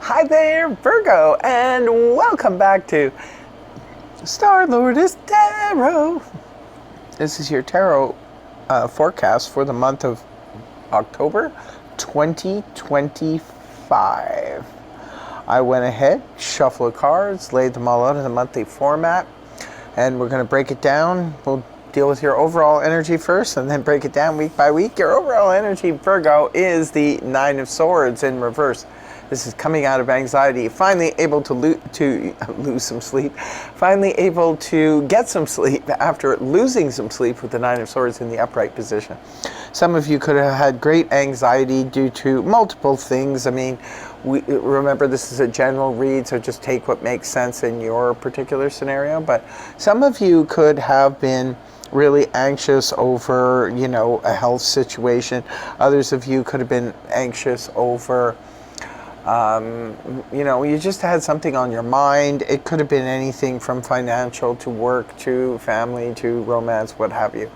Hi there, Virgo, and welcome back to Star Lordess Tarot. This is your tarot forecast for the month of October 2025. I went ahead, shuffled cards, laid them all out in the monthly format, and we're going to break it down. We'll deal with your overall energy first and then break it down week by week. Your overall energy, Virgo, is the Nine of Swords in reverse. This is coming out of anxiety, finally able to lose some sleep, finally able to get some sleep after losing some sleep with the Nine of Swords in the upright position. Some of you could have had great anxiety due to multiple things. I mean, remember this is a general read, so just take what makes sense in your particular scenario. But some of you could have been really anxious over, a health situation. Others of you could have been anxious over you just had something on your mind. It could have been anything from financial to work to family to romance, what have you.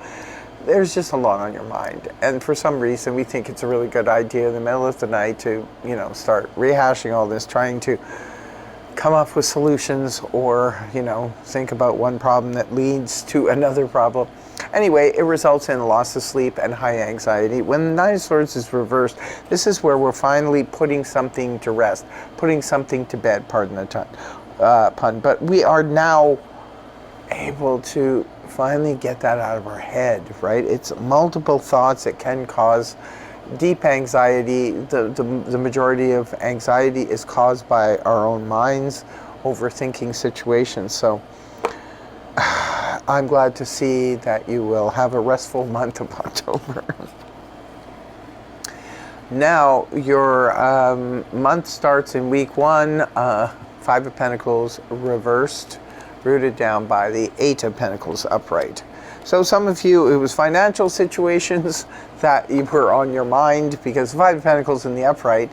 There's just a lot on your mind. And for some reason, we think it's a really good idea in the middle of the night to, start rehashing all this, trying to come up with solutions or, think about one problem that leads to another problem. Anyway, it results in loss of sleep and high anxiety. When the Nine of Swords is reversed, this is where we're finally putting something to rest, putting something to bed, pardon the pun. But we are now able to finally get that out of our head, right? It's multiple thoughts that can cause deep anxiety. The majority of anxiety is caused by our own minds, overthinking situations. So I'm glad to see that you will have a restful month of October. Now, your month starts in week 1, Five of Pentacles reversed, rooted down by the Eight of Pentacles upright. So some of you, it was financial situations that were on your mind, because Five of Pentacles in the upright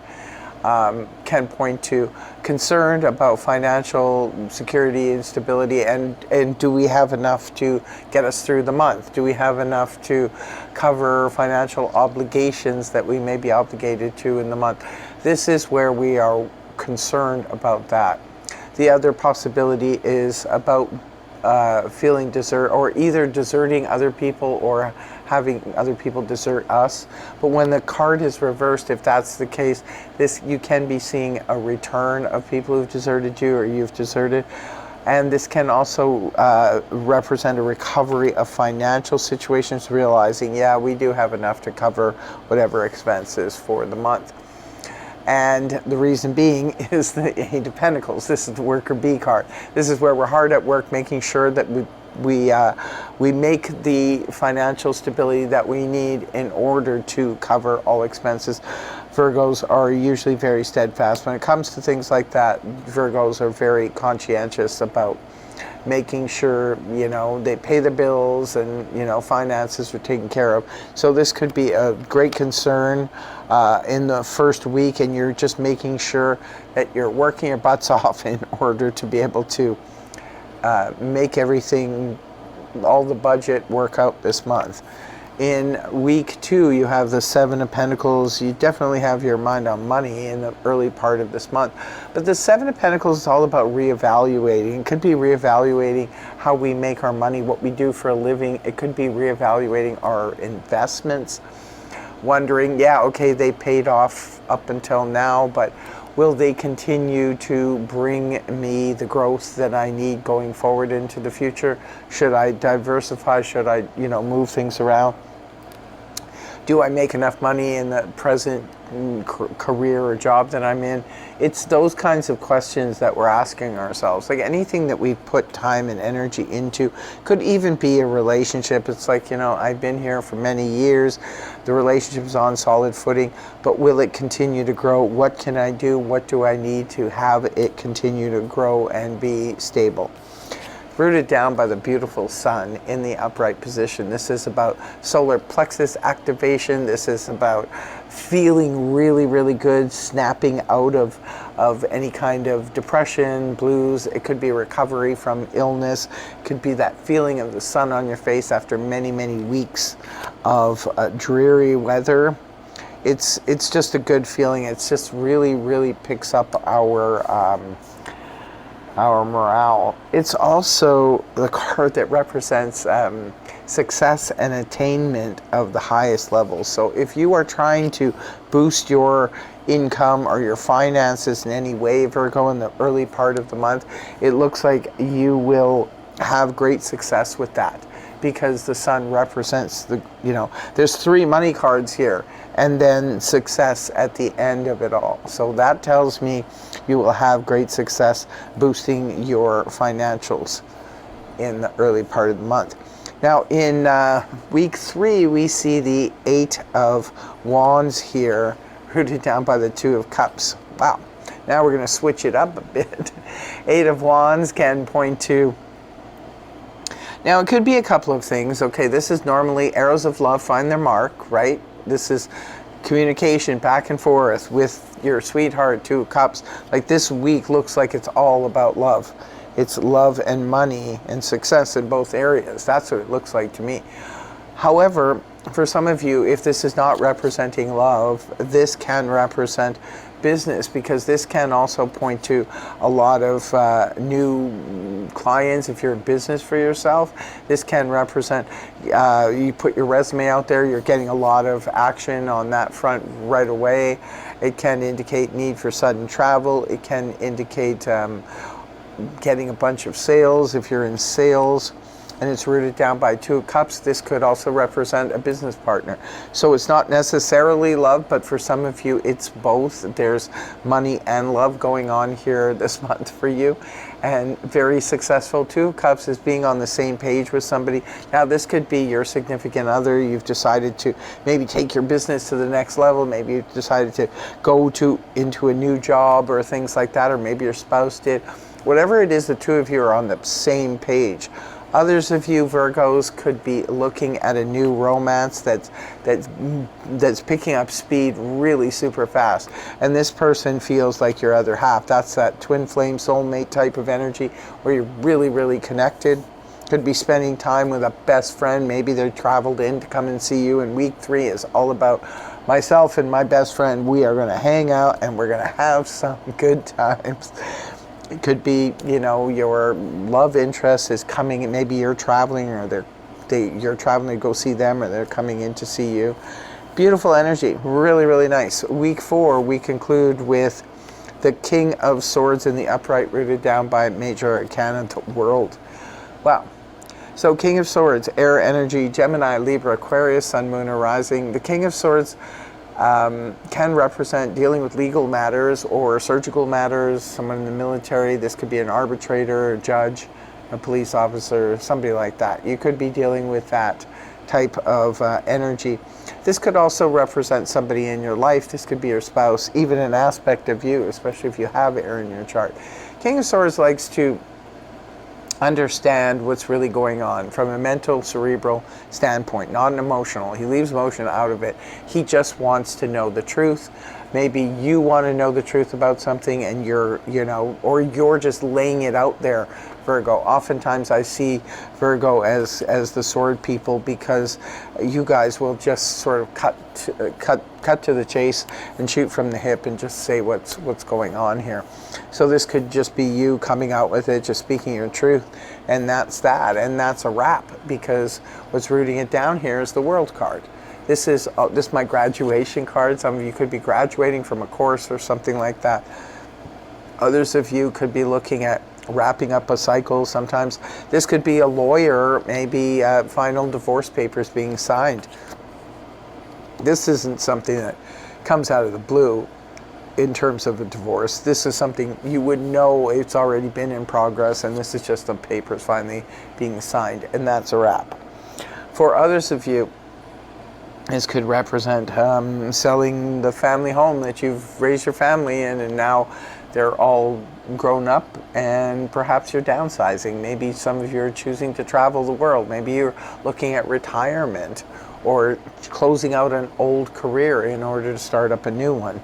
can point to concern about financial security and stability, and do we have enough to get us through the month? Do we have enough to cover financial obligations that we may be obligated to in the month? This is where we are concerned about that. The other possibility is about feeling desert, or either deserting other people or having other people desert us. But when the card is reversed, if that's the case, you can be seeing a return of people who've deserted you or you've deserted. And this can also represent a recovery of financial situations, realizing, yeah, we do have enough to cover whatever expenses for the month. And the reason being is the Eight of Pentacles. This is the worker bee card. This is where we're hard at work making sure that we make the financial stability that we need in order to cover all expenses. Virgos are usually very steadfast. When it comes to things like that, Virgos are very conscientious about making sure, they pay the bills and, finances are taken care of. So this could be a great concern in the first week, and you're just making sure that you're working your butts off in order to be able to make everything, all the budget work out this month. In week 2, you have the Seven of Pentacles. You definitely have your mind on money in the early part of this month. But the Seven of Pentacles is all about reevaluating. It could be reevaluating how we make our money, what we do for a living. It could be reevaluating our investments. Wondering, yeah, okay, they paid off up until now, but will they continue to bring me the growth that I need going forward into the future? Should I diversify? Should I, move things around? Do I make enough money in the present career or job that I'm in? It's those kinds of questions that we're asking ourselves. Like anything that we put time and energy into, could even be a relationship. It's like, I've been here for many years. The relationship is on solid footing, but will it continue to grow? What can I do? What do I need to have it continue to grow and be stable? Rooted down by the beautiful sun in the upright position. This is about solar plexus activation. This is about feeling really, really good, snapping out of any kind of depression, blues. It could be recovery from illness. It could be that feeling of the sun on your face after many, many weeks of dreary weather. it's just a good feeling. It's just really picks up our morale. It's also the card that represents success and attainment of the highest levels. So if you are trying to boost your income or your finances in any way, Virgo, in the early part of the month, it looks like you will have great success with that, because the sun represents the, there's 3 money cards here, and then success at the end of it all. So that tells me you will have great success boosting your financials in the early part of the month. Now in week 3, we see the 8 of Wands here, rooted down by the 2 of Cups. Wow. Now we're going to switch it up a bit. 8 of Wands can point to, now it could be a couple of things. Okay, this is normally arrows of love find their mark, right? This is communication back and forth with your sweetheart, 2 of Cups. Like this week looks like it's all about love. It's love and money and success in both areas. That's what it looks like to me. However, for some of you, if this is not representing love, this can represent business, because this can also point to a lot of new clients. If you're in business for yourself, this can represent, you put your resume out there, you're getting a lot of action on that front right away. It can indicate need for sudden travel. It can indicate getting a bunch of sales if you're in sales. And it's rooted down by 2 of Cups. This could also represent a business partner. So it's not necessarily love, but for some of you, it's both. There's money and love going on here this month for you. And very successful. 2 of Cups is being on the same page with somebody. Now, this could be your significant other. You've decided to maybe take your business to the next level. Maybe you've decided to go into a new job or things like that, or maybe your spouse did. Whatever it is, the 2 of you are on the same page. Others of you Virgos could be looking at a new romance that's picking up speed really super fast, and this person feels like your other half. That's that twin flame soulmate type of energy where you're really connected. Could be spending time with a best friend. Maybe they're traveled in to come and see you, and week 3 is all about myself and my best friend. We are going to hang out and we're going to have some good times. It could be, your love interest is coming. Maybe you're traveling, or you're traveling to go see them, or they're coming in to see you. Beautiful energy, really nice. Week 4, we conclude with the King of Swords in the upright, rooted down by Major Arcana, the World. Wow. So King of Swords, air energy, Gemini, Libra, Aquarius, Sun, Moon, or Rising. The King of Swords can represent dealing with legal matters or surgical matters, someone in the military. This could be an arbitrator, a judge, a police officer, somebody like that. You could be dealing with that type of energy. This could also represent somebody in your life. This could be your spouse, even an aspect of you, especially if you have air in your chart. King of Swords likes to understand what's really going on from a mental, cerebral standpoint, not an emotional. He leaves emotion out of it. He just wants to know the truth. Maybe you want to know the truth about something, and you're just laying it out there, Virgo. Oftentimes I see Virgo as the sword people, because you guys will just sort of cut to the chase and shoot from the hip and just say what's going on here. So this could just be you coming out with it, just speaking your truth, and that's that, and that's a wrap, because what's rooting it down here is the World card. This is my graduation card. Some of you could be graduating from a course or something like that. Others of you could be looking at wrapping up a cycle. Sometimes this could be a lawyer, maybe final divorce papers being signed. This isn't something that comes out of the blue in terms of a divorce. This is something you would know it's already been in progress, and this is just the papers finally being signed, and that's a wrap. For others of you, this could represent selling the family home that you've raised your family in, and now they're all grown up, and perhaps you're downsizing. Maybe some of you are choosing to travel the world. Maybe you're looking at retirement or closing out an old career in order to start up a new one.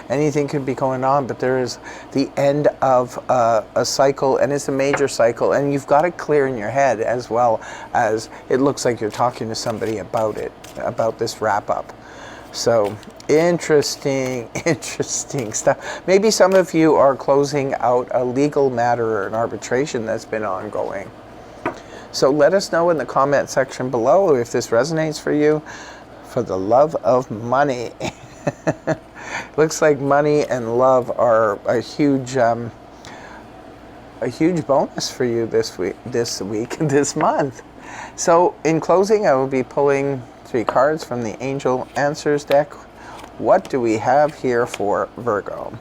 Anything could be going on, but there is the end of a cycle, and it's a major cycle, and you've got it clear in your head, as well as it looks like you're talking to somebody about it, about this wrap up. So interesting, interesting stuff. Maybe some of you are closing out a legal matter or an arbitration that's been ongoing. So let us know in the comment section below if this resonates for you. For the love of money. Looks like money and love are a huge bonus for you this week, this month. So in closing, I will be pulling 3 cards from the Angel Answers deck. What do we have here for Virgo?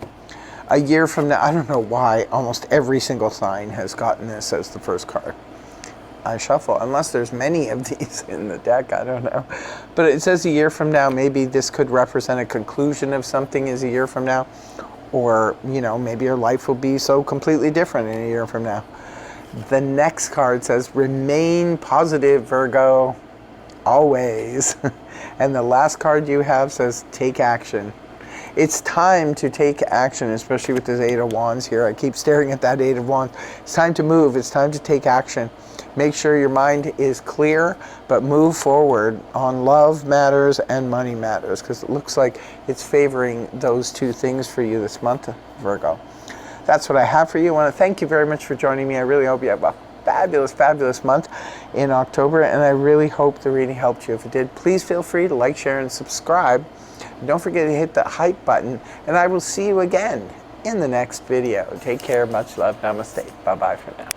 A year from now, I don't know why almost every single sign has gotten this as the first card. I shuffle, unless there's many of these in the deck, I don't know. But it says a year from now. Maybe this could represent a conclusion of something is a year from now. Or, you know, maybe your life will be so completely different in a year from now. The next card says, remain positive, Virgo, always. And the last card you have says, take action. It's time to take action, especially with this 8 of Wands here. I keep staring at that 8 of Wands. It's time to move. It's time to take action. Make sure your mind is clear, but move forward on love matters and money matters, because it looks like it's favoring those 2 things for you this month, Virgo. That's what I have for you. I want to thank you very much for joining me. I really hope you have a fabulous, fabulous month in October, and I really hope the reading helped you. If it did, please feel free to like, share, and subscribe. Don't forget to hit the hype button, and I will see you again in the next video. Take care. Much love. Namaste. Bye-bye for now.